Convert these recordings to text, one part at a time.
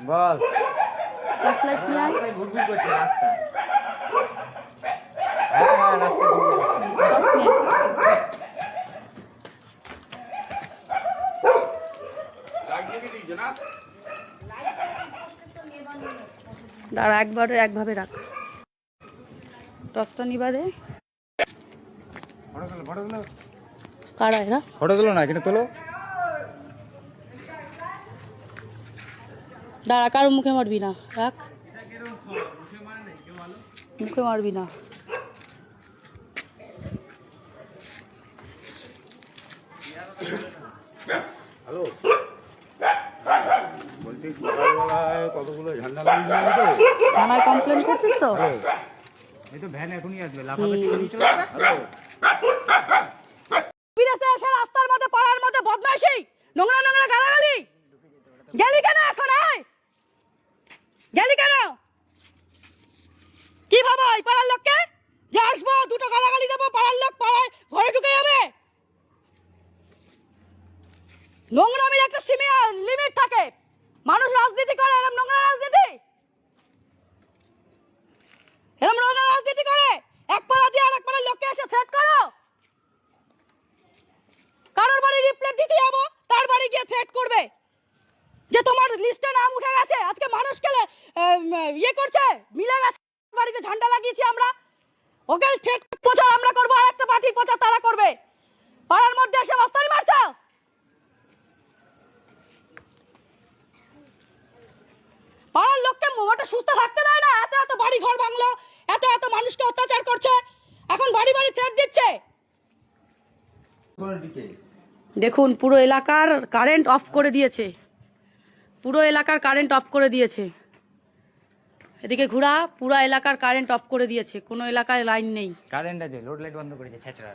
বল torch light নিয়ে আয়। রাস্তায় ঘুরঘুর করছে রাস্তায়। হ্যাঁ হ্যাঁ রাস্তায় ঘুরঘুর করছে। টর্চ নিয়ে আয়। দাঁড়া একভাবে রাখ। টর্চটা নিবা দে। ফটো তুলো কারা এরা? ফটো তুলো না এখানে তোলো। দাঁড়া, কারো মুখে মারবি না, রাখ। মুখে মারবি না। হ্যালো, বলছি সকালবেলায় কতগুলো ঝান্ডা লাগিয়ে তো। থানায় কমপ্লেন করছিস তো? এই তো ভ্যান এখনই আসবে, লাফাবে নিয়ে চলে যাবে। হ্যালো, বিদেশে এসে রাস্তার মধ্যে পাড়ার মধ্যে বদমাইশি, নোংরা নোংরা গালাগালি। গেলি কেন এখন? গেলি কেন? কি ভাবো এই পাড়ার লোককে যে আসবো দুটো গালাগালি দেবো, পাড়ার লোক পাড়ায় ঘরে ঢুকে যাবে? নোংরামির একটা লিমিট থাকে। মানুষ রাজনীতি করে, এরকম নোংরা রাজনীতি, এরকম নোংরা রাজনীতি করে। এক পাড়া দিয়ে আর এক পাড়ার লোককে এসে থ্রেট করো। কারোর বাড়ি রিপ্লেট দিতে যাবো, তার বাড়ি গিয়ে থ্রেট করবে যে তোমার লিস্টে নাম উঠে গেছে। আজকে মানুষকে ইয়ে করছে, মিলে গেছে, বাড়িতে ঝান্ডা লাগিয়েছি আমরা, ওকে থ্রেট প্রচার আমরা করবো, আর একটা পার্টির প্রচার তারা করবে। পাড়ার মধ্যে এসে মস্তানি মারছো। পাড়ার লোককে মোটা সুস্থ থাকতে দেয় না। এত এত বাড়ি ঘর ভাঙলো, এত এত মানুষকে অত্যাচার করছে, এখন বাড়ি বাড়ি থ্রেট দিচ্ছে। দেখুন পুরো এলাকার কারেন্ট অফ করে দিয়েছে, পুরো এলাকার কারেন্ট অফ করে দিয়েছে। এদিকে ঘোরা, পুরো এলাকার কারেন্ট অফ করে দিয়েছে, কোনো এলাকায় লাইন নেই। কারেন্ট আছে, লোড লাইট বন্ধ করেছে ছেঁচড়া।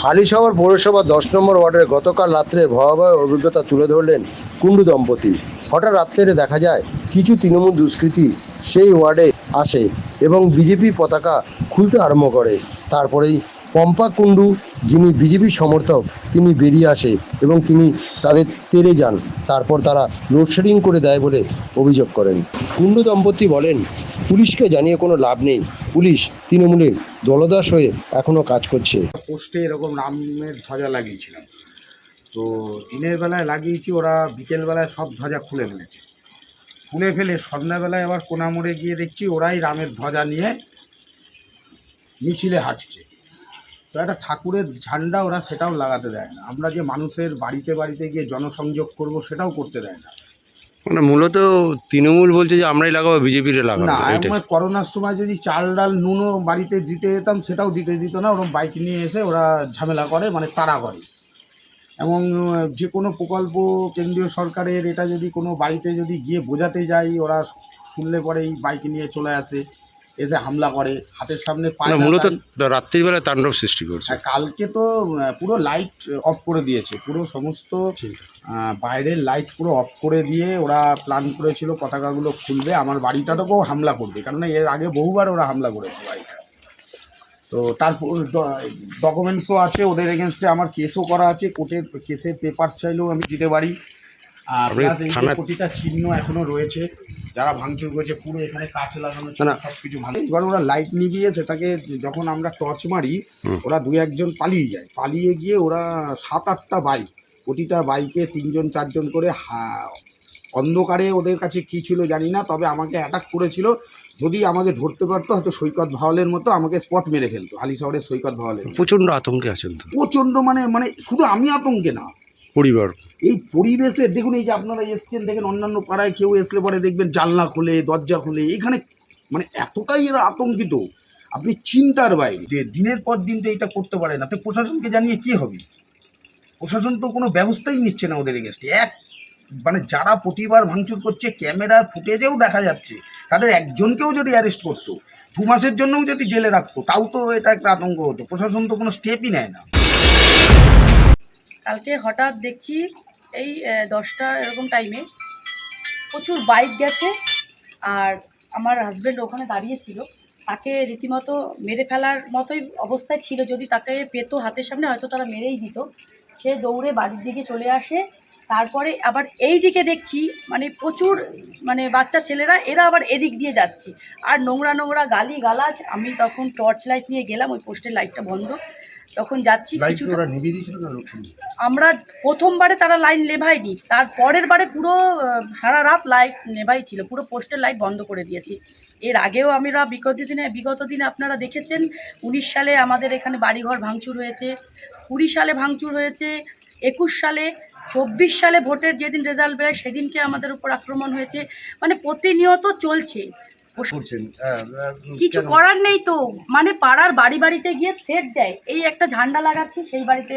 হালিশহর পৌরসভা 10 নম্বর ওয়ার্ডের গতকাল রাত্রে ভয়াবহ অভিজ্ঞতা তুলে ধরলেন কুণ্ডু দম্পতি। হঠাৎ রাত্রে দেখা যায় কিছু তৃণমূল দুষ্কৃতী সেই ওয়ার্ডে আসে এবং বিজেপি পতাকা খুলতে আরম্ভ করে। তারপরেই পম্পা কুণ্ডু, যিনি বিজেপি সমর্থক, তিনি বেরিয়ে আসে এবং তিনি তাদের তেড়ে যান। তারপর তারা লোডশেডিং করে দেয় বলে অভিযোগ করেন। কুণ্ডু দম্পতি বলেন, পুলিশকে জানিয়ে কোনো লাভ নেই, পুলিশ তৃণমূলের দলদাস হয়ে এখনও কাজ করছে। পোস্টে এরকম রামের ধ্বজা লাগিয়েছিলাম, তো দিনের বেলায় লাগিয়েছি, ওরা বিকেলবেলায় সব ধ্বজা খুলে ফেলেছে। খুলে ফেলে সন্ধ্যাবেলায় আবার কোনা মোড়ে গিয়ে দেখছি ওরাই রামের ধ্বজা নিয়ে মিছিলে হাঁটছে। তো একটা ঠাকুরের ঝান্ডা ওরা সেটাও লাগাতে দেয় না। আমরা যে মানুষের বাড়িতে বাড়িতে গিয়ে জনসংযোগ করব সেটাও করতে দেয় না। মানে মূলত তৃণমূল বলছে যে আমরাই লাগাবো, বিজেপির লাগাবো না, না, এইটাই। আমরা করোনার সময় যদি চাল ডাল নুনও বাড়িতে দিতে যেতাম সেটাও দিতে দিত না। ওরকম বাইক নিয়ে এসে ওরা ঝামেলা করে, মানে তাড়া করে। এবং যে কোনো প্রকল্প কেন্দ্রীয় সরকারের এটা যদি কোনো বাড়িতে যদি গিয়ে বোঝাতে যাই, ওরা শুনলে পরেই বাইক নিয়ে চলে আসে, এসে হামলা করে, হাতের সামনে পায় না। মূলত রাত্রিবেলা তাণ্ডব সৃষ্টি করছে। আর কালকে তো পুরো লাইট অফ করে দিয়েছে, পুরো সমস্ত বাইরের লাইট পুরো অফ করে দিয়ে ওরা প্ল্যান করেছিল পতাকাগুলো খুলবে, আমার বাড়িটাতেও হামলা করবে, কারণ এর আগে বহুবার ওরা হামলা করেছে বাড়িটা। তো তারপর ডকুমেন্টসও আছে ওদের এগেনস্টে, আমার কেসও করা আছে, কোর্টের কেসের পেপারস চাইলেও আমি দিতে পারি। আর প্লাস এই যে প্রতিটা চিহ্ন এখনও রয়েছে, যারা ভাঙচুর করেছে পুরো এখানে কাঁচ লাগানো ছিল, সব কিছু ভালো। এবার ওরা লাইট নিভিয়ে সেটাকে যখন আমরা টর্চ মারি, ওরা 2-1 জন পালিয়ে যায়। পালিয়ে গিয়ে ওরা 7-8টা বাইক, প্রতিটা বাইকে 3-4 জন করে, অন্ধকারে ওদের কাছে কী ছিল জানি না, তবে আমাকে অ্যাটাক করেছিল। যদি আমাকে ধরতে পারতো হয়তো সৈকত ভাওয়ালের মতো আমাকে স্পট মেরে ফেলতো। হালিশহরের সৈকত ভাওয়ালের প্রচণ্ড আতঙ্কে আছেন তো? প্রচণ্ড, মানে শুধু আমি আতঙ্কে না, পরিবার। এই পরিবেশে দেখুন, এই যে আপনারা এসছেন, দেখেন অন্যান্য পাড়ায় কেউ আসলে পরে দেখবেন জানলা খোলে, দরজা খোলে, এখানে মানে এতটাই এরা আতঙ্কিত, আপনি চিন্তার বাইরে। যে দিনের পর দিন তো এটা করতে পারে না, তো প্রশাসনকে জানিয়ে কী হবে? প্রশাসন তো কোনো ব্যবস্থাই নিচ্ছে না ওদের এগেনস্টে। মানে যারা প্রতিবার ভাঙচুর করছে, ক্যামেরা ফুটেজেও দেখা যাচ্ছে, তাদের একজনকেও যদি অ্যারেস্ট করতো, 2 মাসের জন্যও যদি জেলে রাখতো, তাও তো এটা একটা আতঙ্ক হতো। প্রশাসন তো কোনো স্টেপই নেয় না। কালকে হঠাৎ দেখছি এই 10টা এরকম টাইমে প্রচুর বাইক গেছে, আর আমার হাজব্যান্ড ওখানে দাঁড়িয়েছিল, তাকে রীতিমতো মেরে ফেলার মতোই অবস্থায় ছিল। যদি তাকে পেতো হাতের সামনে হয়তো তারা মেরেই দিত। সে দৌড়ে বাড়ির দিকে চলে আসে, তারপরে আবার এই দিকে দেখছি মানে প্রচুর মানে বাচ্চা ছেলেরা এরা আবার এদিক দিয়ে যাচ্ছে আর নোংরা নোংরা গালি গালাজ। আমি তখন টর্চ লাইট নিয়ে গেলাম, ওই পোস্টের লাইটটা বন্ধ, তখন যাচ্ছি কিছু আমরা প্রথমবারে তারা লাইন নেভায়নি, তার পরের বারে পুরো সারা রাত লাইট নেভাই ছিল, পুরো পোস্টের লাইট বন্ধ করে দিয়েছি। এর আগেও আমরা বিগত দিনে আপনারা দেখেছেন 19 সালে আমাদের এখানে বাড়িঘর ভাঙচুর হয়েছে, 20 সালে ভাঙচুর হয়েছে, 21 সালে, 24 সালে ভোটের যেদিন রেজাল্ট বেরোয় সেদিনকে আমাদের উপর আক্রমণ হয়েছে। মানে প্রতিনিয়ত চলছে, কিছু করার নেই তো। মানে পাড়ার বাড়ি বাড়িতে গিয়ে থ্রেট দেয়, এই একটা ঝান্ডা লাগাচ্ছি সেই বাড়িতে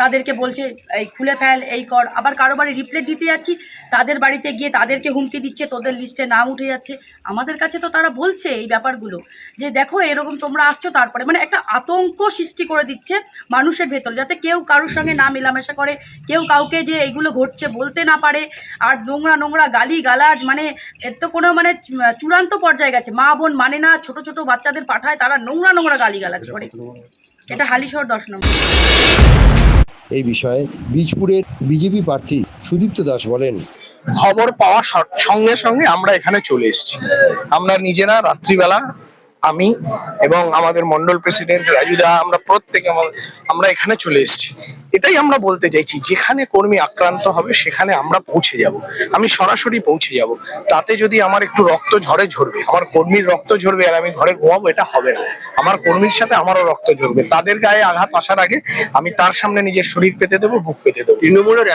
তাদেরকে বলছে এই খুলে ফেল, এই কর। আবার কারো বাড়ি রিপ্লেট দিতে যাচ্ছি, তাদের বাড়িতে গিয়ে তাদেরকে হুমকি দিচ্ছে, তোদের লিস্টে নাম উঠে যাচ্ছে। আমাদের কাছে তো তারা বলছে এই ব্যাপারগুলো যে দেখো এরকম তোমরা আসছো, তারপরে মানে একটা আতঙ্ক সৃষ্টি করে দিচ্ছে মানুষের ভেতর, যাতে কেউ কারোর সঙ্গে না মেলামেশা করে, কেউ কাউকে যে এইগুলো ঘটছে বলতে না পারে। আর নোংরা নোংরা গালি গালাজ, মানে এর তো কোনো মানে চূড়ান্ত পর্যায়ে গেছে। মা বোন মানে না, ছোট ছোট বাচ্চাদের পাঠায়, তারা নোংরা নোংরা গালিগালাজ করে। এটা হালিশহর 10 নম্বর। এই বিষয়ে বীজপুরের বিজেপি প্রার্থী সুদীপ্ত দাস বলেন, খবর পাওয়ার সঙ্গে সঙ্গে আমরা এখানে চলে এসেছি। আমরা নিজেরা রাত্রিবেলা আমি এবং আমাদের মন্ডল প্রেসিডেন্ট রাজুদা আমরা প্রত্যেকে আমরা এখানে চলে এসেছি। এটাই আমরা বলতে চাইছি, যেখানে কর্মী আক্রান্ত হবে সেখানে আমরা পৌঁছে যাব, আমি সরাসরি পৌঁছে যাব। তাতে যদি আমার একটু রক্ত ঝরবে, আমার কর্মীর রক্ত ঝরবে আর আমি ঘরে ঘুমাবো, এটা হবে না। আমার কর্মীর সাথে আমারও রক্ত ঝরবে, তাদের গায়ে আঘাত আসার আগে আমি তার সামনে নিজের শরীর পেতে দেবো, বুক পেতে দেবো। তৃণমূলের